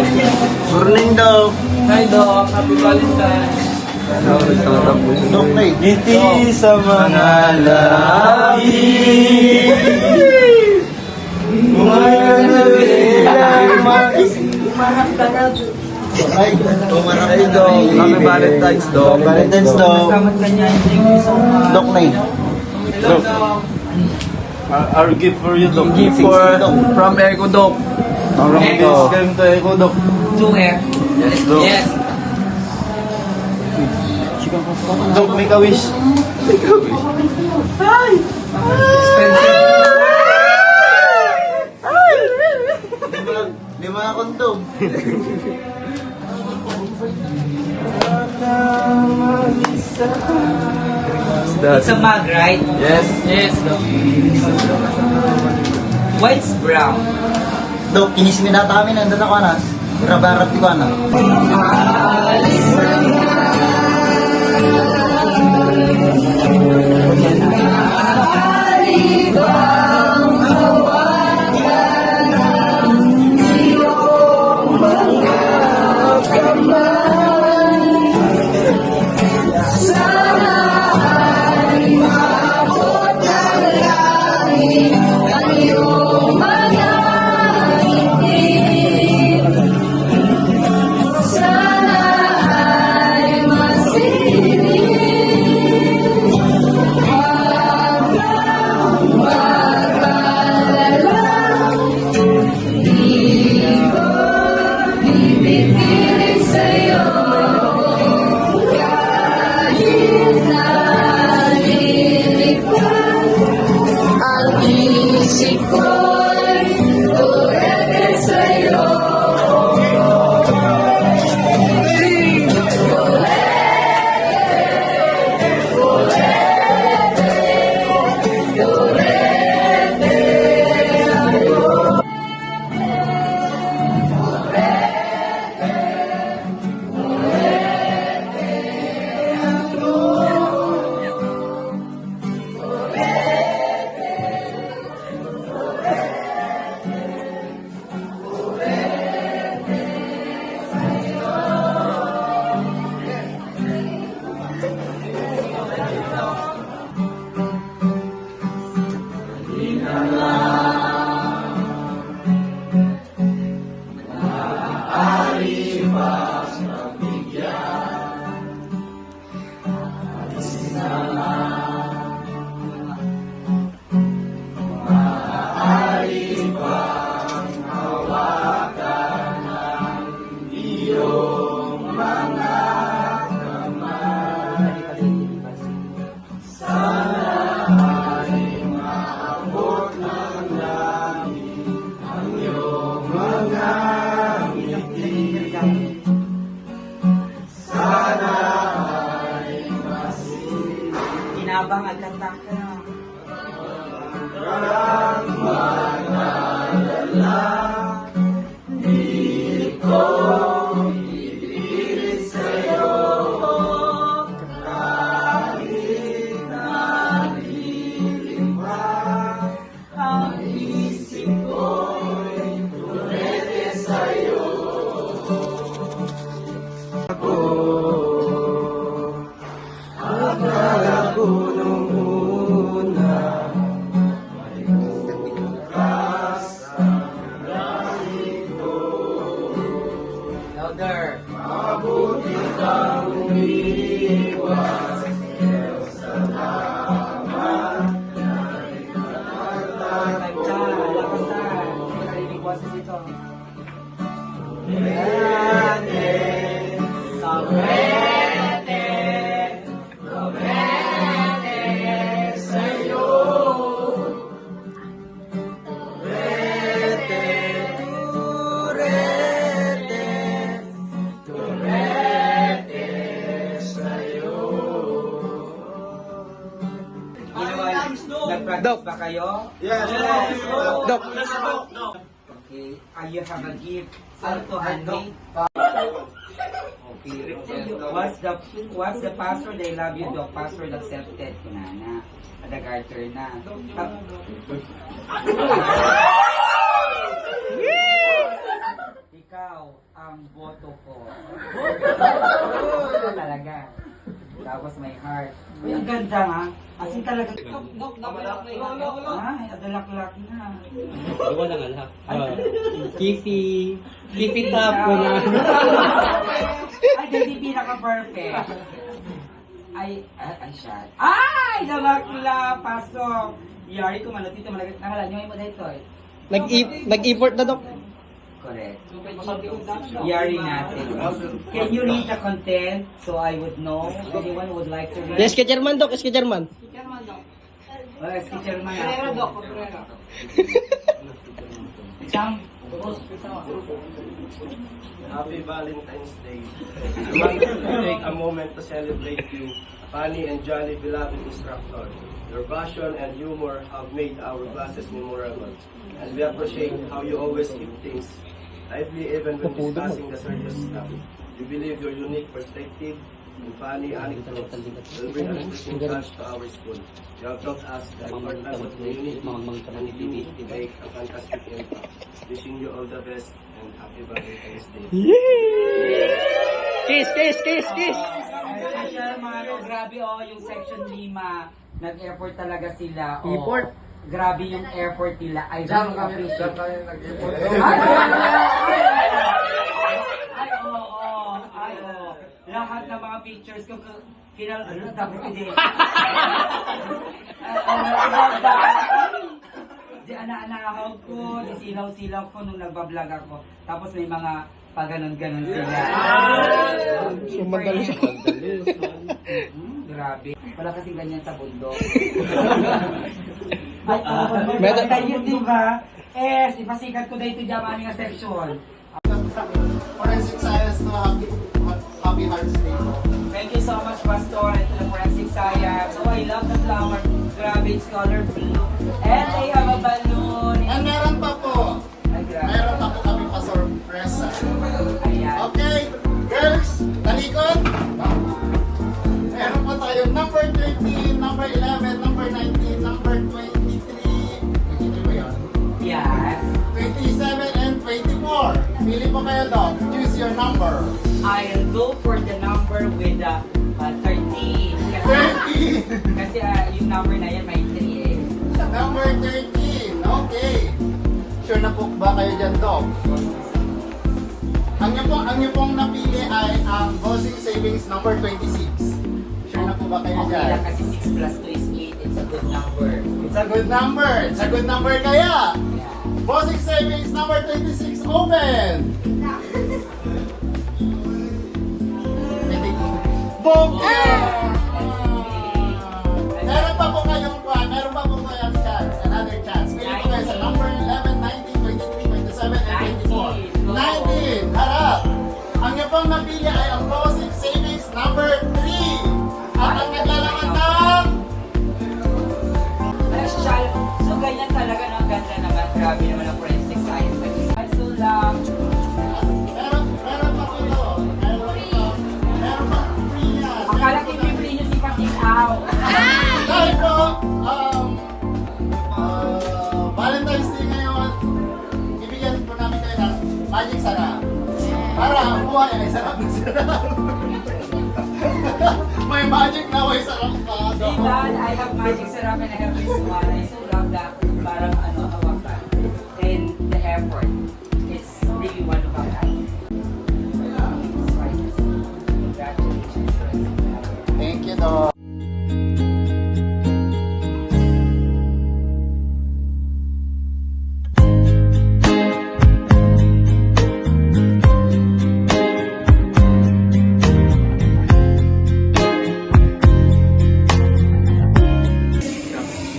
Morning, Dok. Hi, Doc. Happy Valentine's. Dok, Ngiti sa mga labi. Umarap Hi, Doc. Happy Valentine's, Doc. Valentine's, Dok. Salamat kanya. Thank you so much. Dok, Doc. Our gift for you, Doc. Gift from Echo, Doc. This game to Echo, Doc. 2F. Yes, Doc. Yes. Doc, make a wish. Expensive. Di mga kontog. It's a mug, right? Yes. Yes, Doc. White's brown. Dok, kinis minata kami nandun ako na. Rabarat ko na. Kinabang at kanta ka. Louder. Nag-practice ba kayo? Yes, Doc. Okay. You have a gift. Alto handmade. Okay. What's the password? I love you, Doc. Password accepted. Kunana. Adagarter na. Ikaw, ang boto ko. Ito talaga. Tapos may heart. Uy, ang ganda nga. As in talaga. Ay, adalak-lak na. Gawa na nga lahat. Keep it up ko na. Ay, hindi pinaka-perfect. Ay, siya. Ay, dalak-lak. Pasok. Yari ko man, dito malagat. Nangalan nyo mo dito eh. Nag-import na, Dok. Correct. Yari natin. Can you read the content so I would know? Anyone would like to read? Yes, kay Chairman, Dok. Yes, kay Chairman. Oh, yes, teacher man. Jump. Happy Valentine's Day. I want to take a moment to celebrate you, funny and jolly beloved instructor. Your passion and humor have made our classes memorable, and we appreciate how you always keep things lively even when discussing the serious stuff. We believe your unique perspective and funny anecdotes will bring a refreshing touch to our school. You have taught us the importance of community, and you make a fantastic impact. Wishing you all the best and happy Valentine's Day. Kiss, kiss, kiss, kiss. Teacher man, oh, grabe oh, yung section 5. Nag-effort talaga sila. Oh. Effort? Grabe yung effort nila. I Diyan really kami, appreciate. diyan tayo nag-effort. Ay, oo. Ay, oo. Lahat ng mga pictures ko, dapat hindi. Di ana-anahaw ko, di silaw-silaw ko nung nagbablog ako. Tapos may mga paganon-ganon sila. Sumadali siya. Grabe. Wala kasing ganyan sa bundok. Meron- Tayo, di ba? Ipasikat ko dito dyan aming section. Forensic Science to Happy Hearts Day po. Thank you so much, Pastor, and to the Forensic Science. Oh, I love the flower. Grabe, it's color blue. And they have a balloon. And meron pa po. Ay, grabe. Meron pa po kami pa-sorpresa. Ayan. Okay, girls, talikod. Meron po tayo number 13, number 11, number 19, number 23. 23 ba yun? Yes. 27 and 24. Pili po kayo, Doc. Choose your number. I'll go for the number with 13. Kasi, 13. kasi yung number na yan may 3 eh. Number 13. Okay. Sure na po ba kayo dyan, Doc? Ang niyo pong napili ay ang Bossing Savings number 26. Sure na po ba kayo Okay dyan? lang kasi 6 plus 2 is 8. It's a good number. It's a good number. It's a good number kaya. Yeah. Bossing Savings number 26 open. Bongga! Meron pa po kayong meron pa po kayong chance. Another chance. Pili po kayo sa number 11, 19, 23, 27, and 24. 19. Harap. Ang niyo pong napili ay ang Bossing Savings number 3. At ang naglalaman ng Ay, social. So, ganyan talaga no? Ang ganda naman. Grabe naman ang forensic science. I so love. meron pa po ito. Meron pa free yan. Akala ko yung bibili niyo si Patilaw. Dahil po, Valentine's Day ngayon, ibigyan po namin kayo ng magic sarap. Para ang buhay ay sarap na sarap. May magic na way sarap pa. Diba? I have magic syrup and I have this one. I so love that. Parang hawakan. And the effort. It's really one of a kind. Congratulations. Thank you, Doc.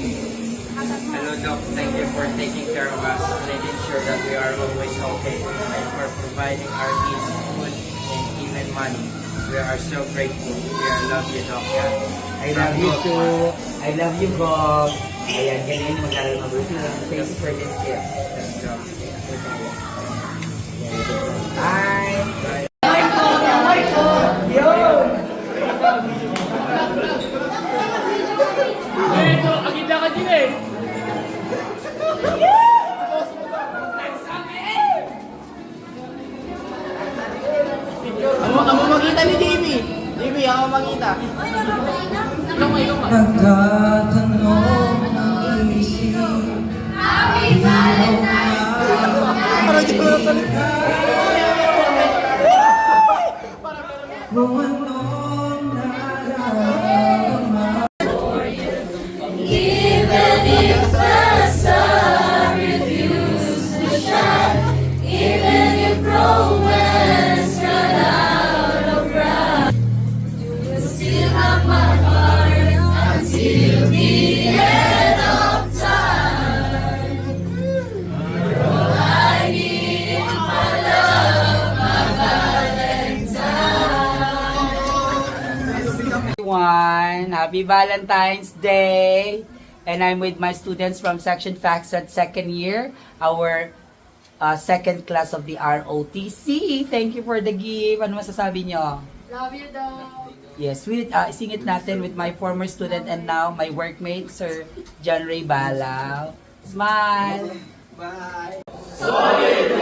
Hello, Doc. Thank you for taking care of us, making sure that we are always okay, and for providing our needs, food, and even money. We are so grateful. We are love you, Doc. I love you too. I love you, Bob. Ayan, ganyan maglalaro mabuti. Thank you for this gift. Let's go. Bye. mangita. Nagtatanong ng isip. Parang di ko na talit. Kung anong nararamdaman. Everyone, happy Valentine's Day! And I'm with my students from Section FACSAT second year, our second class of the ROTC. Thank you for the gift. Ano masasabi nyo? Love you daw. Yes, we sing it natin with my former student and now my workmate, Sir John Ray Balao. Smile! Bye! Solid,